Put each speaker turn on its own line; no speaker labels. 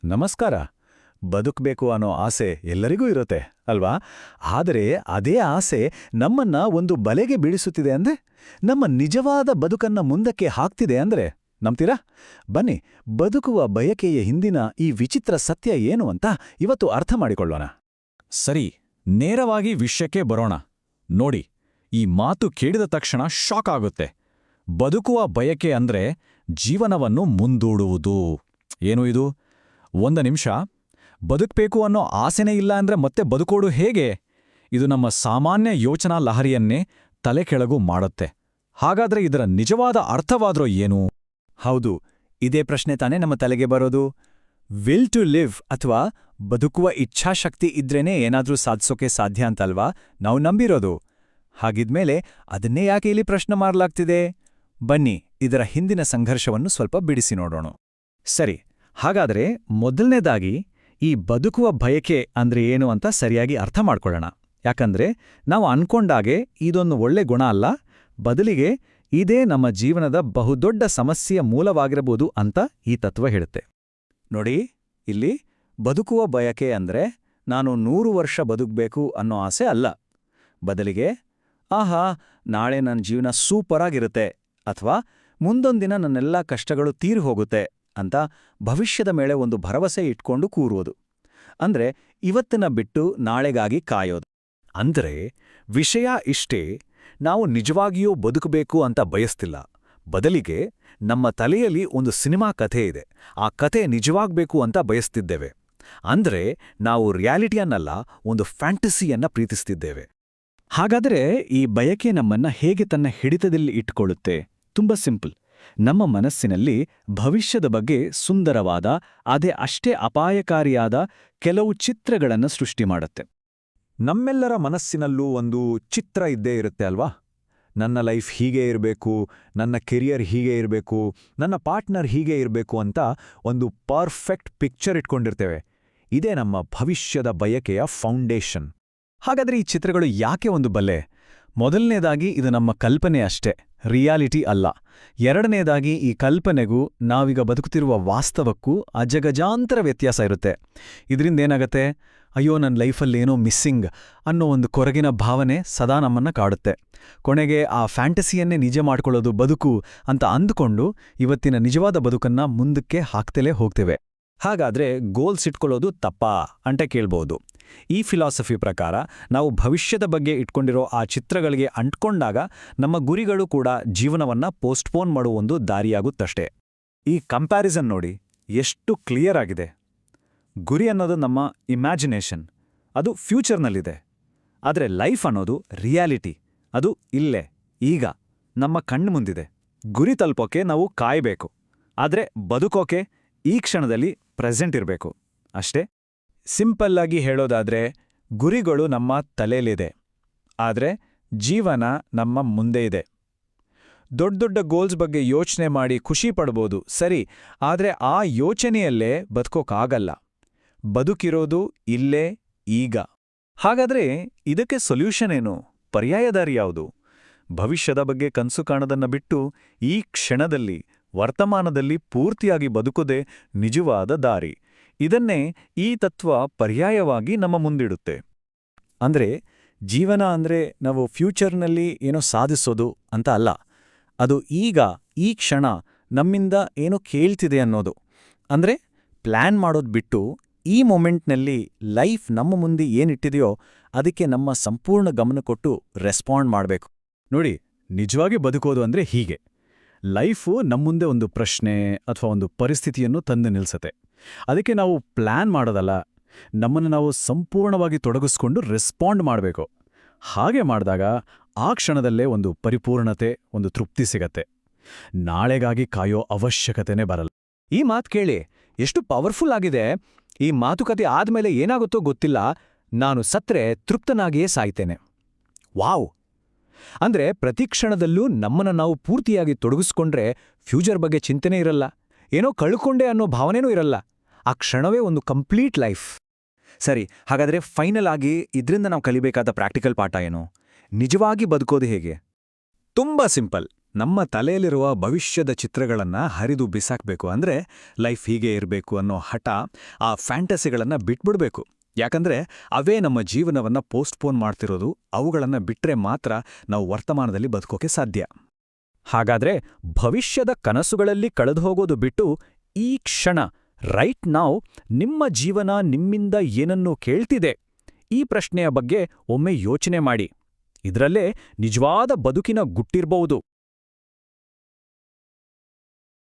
ನಮಸ್ಕಾರ. ಬದುಕಬೇಕು ಅನ್ನೋ ಆಸೆ ಎಲ್ಲರಿಗೂ ಇರುತ್ತೆ ಅಲ್ವಾ? ಆದರೆ ಅದೇ ಆಸೆ ನಮ್ಮನ್ನ ಒಂದು ಬಲೆಗೆ ಬೀಳಿಸುತ್ತಿದೆ ಅಂದ್ರೆ, ನಮ್ಮ ನಿಜವಾದ ಬದುಕನ್ನ ಮುಂದಕ್ಕೆ ಹಾಕ್ತಿದೆ ಅಂದ್ರೆ ನಂಬ್ತೀರಾ? ಬನ್ನಿ, ಬದುಕುವ ಬಯಕೆಯ ಹಿಂದಿನ ಈ ವಿಚಿತ್ರ ಸತ್ಯ ಏನು ಅಂತ ಇವತ್ತು ಅರ್ಥ ಮಾಡಿಕೊಳ್ಳೋಣ.
ಸರಿ, ನೇರವಾಗಿ ವಿಷಯಕ್ಕೆ ಬರೋಣ. ನೋಡಿ, ಈ ಮಾತು ಕೇಳಿದ ತಕ್ಷಣ ಶಾಕ್ ಆಗುತ್ತೆ. ಬದುಕುವ ಬಯಕೆ ಅಂದ್ರೆ ಜೀವನವನ್ನು ಮುಂದೂಡುವುದು. ಏನು ಇದು? ಒಂದು ನಿಮಿಷ, ಬದುಕಬೇಕು ಅನ್ನೋ ಆಸೆನೇ ಇಲ್ಲ ಅಂದ್ರೆ ಮತ್ತೆ ಬದುಕೋಡು ಹೇಗೆ? ಇದು ನಮ್ಮ ಸಾಮಾನ್ಯ ಯೋಚನಾ ಲಹರಿಯನ್ನೇ ತಲೆ ಕೆಳಗು ಮಾಡುತ್ತೆ. ಹಾಗಾದ್ರೆ ಇದರ ನಿಜವಾದ ಅರ್ಥವಾದ್ರೋ ಏನು?
ಹೌದು, ಇದೇ ಪ್ರಶ್ನೆ ತಾನೇ ನಮ್ಮ ತಲೆಗೆ ಬರೋದು. ವಿಲ್ ಟು ಲಿವ್ ಅಥವಾ ಬದುಕುವ ಇಚ್ಛಾಶಕ್ತಿ ಇದ್ರೇನೆ ಏನಾದ್ರೂ ಸಾಧಿಸೋಕೆ ಸಾಧ್ಯ ಅಂತಲ್ವಾ ನಾವು ನಂಬಿರೋದು. ಹಾಗಿದ್ಮೇಲೆ ಅದನ್ನೇ ಯಾಕೆ ಇಲ್ಲಿ ಪ್ರಶ್ನೆ ಮಾಡಲಾಗ್ತಿದೆ? ಬನ್ನಿ, ಇದರ ಹಿಂದಿನ ಸಂಘರ್ಷವನ್ನು ಸ್ವಲ್ಪ ಬಿಡಿಸಿ ನೋಡೋಣ. ಸರಿ, ಹಾಗಾದ್ರೆ ಮೊದಲನೇದಾಗಿ ಈ ಬದುಕುವ ಬಯಕೆ ಅಂದ್ರೆ ಏನು ಅಂತ ಸರಿಯಾಗಿ ಅರ್ಥ ಮಾಡ್ಕೊಳ್ಳೋಣ. ಯಾಕಂದ್ರೆ ನಾವು ಅನ್ಕೊಂಡಾಗೆ ಇದೊಂದು ಒಳ್ಳೆ ಗುಣ ಅಲ್ಲ, ಬದಲಿಗೆ ಇದೇ ನಮ್ಮ ಜೀವನದ ಬಹುದೊಡ್ಡ ಸಮಸ್ಯೆಯ ಮೂಲವಾಗಿರಬಹುದು ಅಂತ ಈ ತತ್ವ ಹೇಳುತ್ತೆ. ನೋಡಿ, ಇಲ್ಲಿ ಬದುಕುವ ಬಯಕೆ ಅಂದ್ರೆ ನಾನು 100 ವರ್ಷ ಬದುಕಬೇಕು ಅನ್ನೋ ಆಸೆ ಅಲ್ಲ. ಬದಲಿಗೆ, ಆಹಾ, ನಾಳೆ ನನ್ನ ಜೀವನ ಸೂಪರ್ ಆಗಿರುತ್ತೆ ಅಥವಾ ಮುಂದೊಂದಿನ ನನ್ನೆಲ್ಲ ಕಷ್ಟಗಳು ತೀರಿ ಹೋಗುತ್ತೆ ಅಂತ ಭವಿಷ್ಯದ ಮೇಲೆ ಒಂದು ಭರವಸೆ ಇಟ್ಕೊಂಡು ಕೂರುವುದು. ಅಂದ್ರೆ ಇವತ್ತಿನ ಬಿಟ್ಟು ನಾಳೆಗಾಗಿ ಕಾಯೋದು. ಅಂದ್ರೆ ವಿಷಯ ಇಷ್ಟೇ, ನಾವು ನಿಜವಾಗಿಯೂ ಬದುಕಬೇಕು ಅಂತ ಬಯಸ್ತಿಲ್ಲ. ಬದಲಿಗೆ ನಮ್ಮ ತಲೆಯಲ್ಲಿ ಒಂದು ಸಿನಿಮಾ ಕಥೆ ಇದೆ, ಆ ಕಥೆ ನಿಜವಾಗ್ಬೇಕು ಅಂತ ಬಯಸ್ತಿದ್ದೇವೆ. ಅಂದ್ರೆ ನಾವು ರಿಯಾಲಿಟಿಯನ್ನಲ್ಲ, ಒಂದು ಫ್ಯಾಂಟಸಿಯನ್ನ ಪ್ರೀತಿಸ್ತಿದ್ದೇವೆ. ಹಾಗಾದರೆ ಈ ಬಯಕೆ ನಮ್ಮನ್ನ ಹೇಗೆ ತನ್ನ ಹಿಡಿತದಲ್ಲಿ ಇಟ್ಕೊಳ್ಳುತ್ತೆ? ತುಂಬ ಸಿಂಪಲ್. ನಮ್ಮ ಮನಸ್ಸಿನಲ್ಲಿ ಭವಿಷ್ಯದ ಬಗ್ಗೆ ಸುಂದರವಾದ, ಅದೇ ಅಷ್ಟೇ ಅಪಾಯಕಾರಿಯಾದ ಕೆಲವು ಚಿತ್ರಗಳನ್ನು ಸೃಷ್ಟಿ ಮಾಡುತ್ತೆ.
ನಮ್ಮೆಲ್ಲರ ಮನಸ್ಸಿನಲ್ಲೂ ಒಂದು ಚಿತ್ರ ಇದ್ದೇ ಇರುತ್ತೆ ಅಲ್ವಾ? ನನ್ನ ಲೈಫ್ ಹೀಗೆ ಇರಬೇಕು, ನನ್ನ ಕೆರಿಯರ್ ಹೀಗೆ ಇರಬೇಕು, ನನ್ನ ಪಾರ್ಟ್ನರ್ ಹೀಗೆ ಇರಬೇಕು ಅಂತ ಒಂದು ಪರ್ಫೆಕ್ಟ್ ಪಿಕ್ಚರ್ ಇಟ್ಕೊಂಡಿರ್ತೇವೆ. ಇದೇ ನಮ್ಮ ಭವಿಷ್ಯದ ಬಯಕೆಯ ಫೌಂಡೇಶನ್.
ಹಾಗಾದ್ರೆ ಈ ಚಿತ್ರಗಳು ಯಾಕೆ ಒಂದು ಬಲೆ? ಮೊದಲನೇದಾಗಿ ಇದು ನಮ್ಮ ಕಲ್ಪನೆ ಅಷ್ಟೇ, ರಿಯಾಲಿಟಿ ಅಲ್ಲ. ಎರಡನೇದಾಗಿ ಈ ಕಲ್ಪನೆಗೂ ನಾವೀಗ ಬದುಕುತ್ತಿರುವ ವಾಸ್ತವಕ್ಕೂ ಅಜಗಜಾಂತರ ವ್ಯತ್ಯಾಸ ಇರುತ್ತೆ. ಇದರಿಂದೇನಾಗತ್ತೆ? ಅಯ್ಯೋ, ನನ್ನ ಲೈಫಲ್ಲೇನೋ ಮಿಸ್ಸಿಂಗ್ ಅನ್ನೋ ಒಂದು ಕೊರಗಿನ ಭಾವನೆ ಸದಾ ನಮ್ಮನ್ನ ಕಾಡುತ್ತೆ. ಕೊನೆಗೆ ಆ ಫ್ಯಾಂಟಸಿಯನ್ನೇ ನಿಜ ಮಾಡ್ಕೊಳ್ಳೋದು ಬದುಕು ಅಂತ ಅಂದುಕೊಂಡು ಇವತ್ತಿನ ನಿಜವಾದ ಬದುಕನ್ನ ಮುಂದಕ್ಕೆ ಹಾಕ್ತಲೇ ಹೋಗ್ತೇವೆ. ಹಾಗಾದ್ರೆ ಗೋಲ್ಸ್ ಇಟ್ಕೊಳ್ಳೋದು ತಪ್ಪಾ ಅಂತ ಕೇಳ್ಬೋದು. ಈ ಫಿಲಾಸಫಿ ಪ್ರಕಾರ ನಾವು ಭವಿಷ್ಯದ ಬಗ್ಗೆ ಇಟ್ಕೊಂಡಿರೋ ಆ ಚಿತ್ರಗಳಿಗೆ ಅಂಟ್ಕೊಂಡಾಗ ನಮ್ಮ ಗುರಿಗಳು ಕೂಡ ಜೀವನವನ್ನ ಪೋಸ್ಟ್ಪೋನ್ ಮಾಡುವ ಒಂದು ದಾರಿಯಾಗುತ್ತಷ್ಟೇ. ಈ ಕಂಪ್ಯಾರಿಸನ್ ನೋಡಿ, ಎಷ್ಟು ಕ್ಲಿಯರ್ ಆಗಿದೆ. ಗುರಿ ಅನ್ನೋದು ನಮ್ಮ ಇಮ್ಯಾಜಿನೇಷನ್, ಅದು ಫ್ಯೂಚರ್ನಲ್ಲಿದೆ. ಆದರೆ ಲೈಫ್ ಅನ್ನೋದು ರಿಯಾಲಿಟಿ, ಅದು ಇಲ್ಲೇ ಈಗ ನಮ್ಮ ಕಣ್ಣು ಮುಂದಿದೆ. ಗುರಿ ತಲುಪೋಕೆ ನಾವು ಕಾಯಬೇಕು, ಆದರೆ ಬದುಕೋಕೆ ಈ ಕ್ಷಣದಲ್ಲಿ ಪ್ರೆಸೆಂಟ್ ಇರಬೇಕು ಅಷ್ಟೇ. ಸಿಂಪಲ್ಲಾಗಿ ಹೇಳೋದಾದ್ರೆ, ಗುರಿಗಳು ನಮ್ಮ ತಲೆಯಲ್ಲಿದೆ, ಆದರೆ ಜೀವನ ನಮ್ಮ ಮುಂದೆ ಇದೆ. ದೊಡ್ಡ ದೊಡ್ಡ ಗೋಲ್ಸ್ ಬಗ್ಗೆ ಯೋಚನೆ ಮಾಡಿ ಖುಷಿ ಪಡ್ಬೋದು ಸರಿ, ಆದರೆ ಆ ಯೋಚನೆಯಲ್ಲೇ ಬದುಕೋಕ್ಕಾಗಲ್ಲ. ಬದುಕಿರೋದು ಇಲ್ಲೇ ಈಗ. ಹಾಗಾದ್ರೆ ಇದಕ್ಕೆ ಸೊಲ್ಯೂಷನ್ ಏನು? ಪರ್ಯಾಯದಾರಿ ಯಾವುದು? ಭವಿಷ್ಯದ ಬಗ್ಗೆ ಕನಸು ಕಾಣೋದನ್ನ ಬಿಟ್ಟು ಈ ಕ್ಷಣದಲ್ಲಿ, ವರ್ತಮಾನದಲ್ಲಿ ಪೂರ್ತಿಯಾಗಿ ಬದುಕೋದೇ ನಿಜವಾದ ದಾರಿ. ಇದನ್ನೇ ಈ ತತ್ವ ಪರ್ಯಾಯವಾಗಿ ನಮ್ಮ ಮುಂದಿಡುತ್ತೆ. ಅಂದ್ರೆ ಜೀವನ ಅಂದ್ರೆ ನಾವು ಫ್ಯೂಚರ್ನಲ್ಲಿ ಏನೋ ಸಾಧಿಸೋದು ಅಂತ ಅಲ್ಲ, ಅದು ಈಗ ಈ ಕ್ಷಣ ನಮ್ಮಿಂದ ಏನೋ ಕೇಳ್ತಿದೆ ಅನ್ನೋದು. ಅಂದ್ರೆ ಪ್ಲ್ಯಾನ್ ಮಾಡೋದು ಬಿಟ್ಟು ಈ ಮೊಮೆಂಟ್ನಲ್ಲಿ ಲೈಫ್ ನಮ್ಮ ಮುಂದೆ ಏನಿಟ್ಟಿದೆಯೋ ಅದಕ್ಕೆ ನಮ್ಮ ಸಂಪೂರ್ಣ ಗಮನ ಕೊಟ್ಟು ರೆಸ್ಪಾಂಡ್ ಮಾಡಬೇಕು. ನೋಡಿ, ನಿಜವಾಗಿ ಬದುಕೋದು ಅಂದ್ರೆ ಹೀಗೆ. ಲೈಫು ನಮ್ಮುಂದೆ ಒಂದು ಪ್ರಶ್ನೆ ಅಥವಾ ಒಂದು ಪರಿಸ್ಥಿತಿಯನ್ನು ತಂದು ನಿಲ್ಸತ್ತೆ. ಅದಕ್ಕೆ ನಾವು ಪ್ಲ್ಯಾನ್ ಮಾಡೋದಲ್ಲ, ನಮ್ಮನ್ನು ನಾವು ಸಂಪೂರ್ಣವಾಗಿ ತೊಡಗಿಸ್ಕೊಂಡು ರೆಸ್ಪಾಂಡ್ ಮಾಡಬೇಕು. ಹಾಗೆ ಮಾಡಿದಾಗ ಆ ಕ್ಷಣದಲ್ಲೇ ಒಂದು ಪರಿಪೂರ್ಣತೆ, ಒಂದು ತೃಪ್ತಿ ಸಿಗತ್ತೆ. ನಾಳೆಗಾಗಿ ಕಾಯೋ ಅವಶ್ಯಕತೆನೇ ಬರಲ್ಲ. ಈ ಮಾತು ಕೇಳಿ ಎಷ್ಟು ಪವರ್ಫುಲ್ ಆಗಿದೆ. ಈ ಮಾತುಕತೆ ಆದ್ಮೇಲೆ ಏನಾಗುತ್ತೋ ಗೊತ್ತಿಲ್ಲ, ನಾನು ಸತ್ರೆ ತೃಪ್ತನಾಗಿಯೇ ಸಾಯ್ತೇನೆ. ವಾವ್! ಅಂದ್ರೆ ಪ್ರತಿ ಕ್ಷಣದಲ್ಲೂ ನಮ್ಮನ್ನು ನಾವು ಪೂರ್ತಿಯಾಗಿ ತೊಡಗಿಸ್ಕೊಂಡ್ರೆ ಫ್ಯೂಚರ್ ಬಗ್ಗೆ ಚಿಂತನೆ ಇರಲ್ಲ, ಏನೋ ಕಳ್ಕೊಂಡೆ ಅನ್ನೋ ಭಾವನೆನೂ ಇರಲ್ಲ. ಆ ಕ್ಷಣವೇ ಒಂದು ಕಂಪ್ಲೀಟ್ ಲೈಫ್. ಸರಿ, ಹಾಗಾದ್ರೆ ಫೈನಲ್ ಆಗಿ ಇದರಿಂದ ನಾವು ಕಲಿಬೇಕಾದ ಪ್ರಾಕ್ಟಿಕಲ್ ಪಾಠ ಏನು? ನಿಜವಾಗಿ ಬದುಕೋದು ಹೇಗೆ? ತುಂಬಾ ಸಿಂಪಲ್. ನಮ್ಮ ತಲೆಯಲ್ಲಿರುವ ಭವಿಷ್ಯದ ಚಿತ್ರಗಳನ್ನ ಹರಿದು ಬಿಸಾಕ್ಬೇಕು ಅಂದ್ರೆ ಲೈಫ್ ಹೀಗೆ ಇರಬೇಕು ಅನ್ನೋ ಹಠ, ಆ ಫ್ಯಾಂಟಸಿಗಳನ್ನ ಬಿಟ್ಬಿಡ್ಬೇಕು. ಯಾಕಂದ್ರೆ ಅವೇ ನಮ್ಮ ಜೀವನವನ್ನ ಪೋಸ್ಟ್ಪೋನ್ ಮಾಡ್ತಿರೋದು. ಅವುಗಳನ್ನ ಬಿಟ್ರೆ ಮಾತ್ರ ನಾವು ವರ್ತಮಾನದಲ್ಲಿ ಬದುಕೋಕೆ ಸಾಧ್ಯ.
ಹಾಗಾದ್ರೆ ಭವಿಷ್ಯದ ಕನಸುಗಳಲ್ಲಿ ಕಳೆದುಹೋಗೋದು ಬಿಟ್ಟು ಈ ಕ್ಷಣ, ರೈಟ್ ನಾವ್, ನಿಮ್ಮ ಜೀವನ ನಿಮ್ಮಿಂದ ಏನನ್ನು ಕೇಳ್ತಿದೆ? ಈ ಪ್ರಶ್ನೆಯ ಬಗ್ಗೆ ಒಮ್ಮೆ ಯೋಚನೆ ಮಾಡಿ. ಇದ್ರಲ್ಲೇ ನಿಜವಾದ ಬದುಕಿನ ಗುಟ್ಟಿರ್ಬಹುದು.